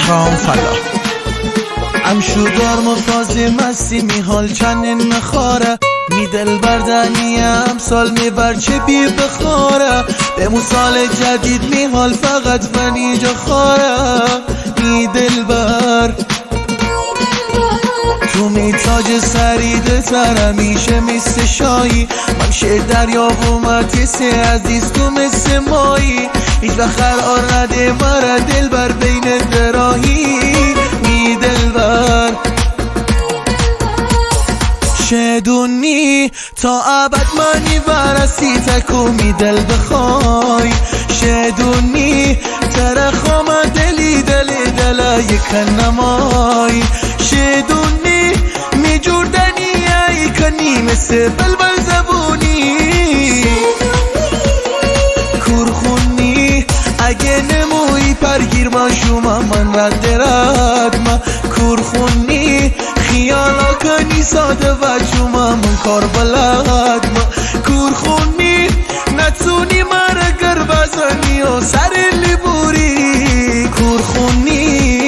کام فلا ام شودار مفازی مستی می حال چنین نخاره می دل بردنی امسال می برچه بی بخاره به سال جدید می حال فقط فنی جا خاره می دل بر تو می تاج سریده تر میشه مثل شایی ممشه دریا و متیسه عزیز تو مثل مایی هیچ وقت قرار نده مرا دل بر بین دراهی می دل بر شدونی تا ابد منی ورسی تکو می دل بخوای شدونی ترخام دلی دل دل یکن نمای شدونی می جوردنی ای کنی مثل بلبل زبونی کورخونی اگه نموی پرگیر با شما من رد ما کورخونی خیالا کنی ساده و شما من کار بلد ما کورخونی نتونی مرا گر بزنی و سر لیبوری کورخونی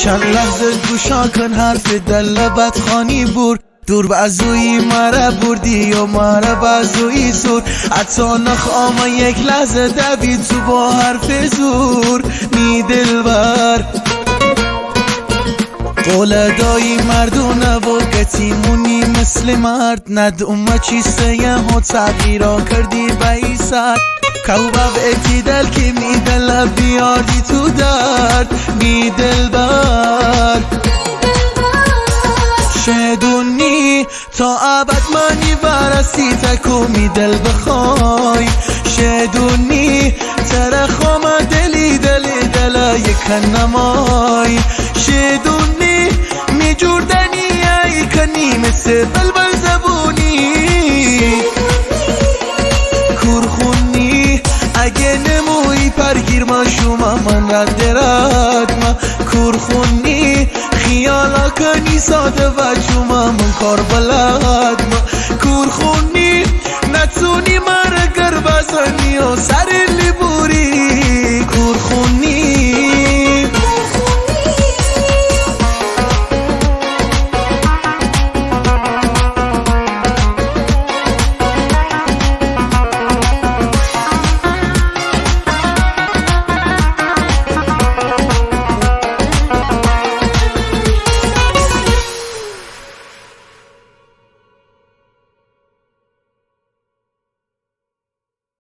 چند لحظه گوشا کن حرف دل لبت خانی بور دور بازوی مرا بردی و مرا بازوی زور حتی نخوام یک لحظه دوید تو با حرف زور می دل بر قولدایی مردونه و گتیمونی مثل مرد ندومه چیسته یه ها تغییرا کردی بایی سر کوبب اتیدل که می دل بیاردی تو درد می دل بر شدونی تا ابد منی ورسی تکو می دل بخوای شدونی ترخام دلی دل دل یکن نمای شدونی می جوردنی ای کنی مثل بلبل زبونی کورخونی اگه نموی پرگیر ما شما من رد ما کورخونی خیالا کنی ساده و شما من کار بلد ما کورخونی نتونی مرا گر بزنی و سر لیبو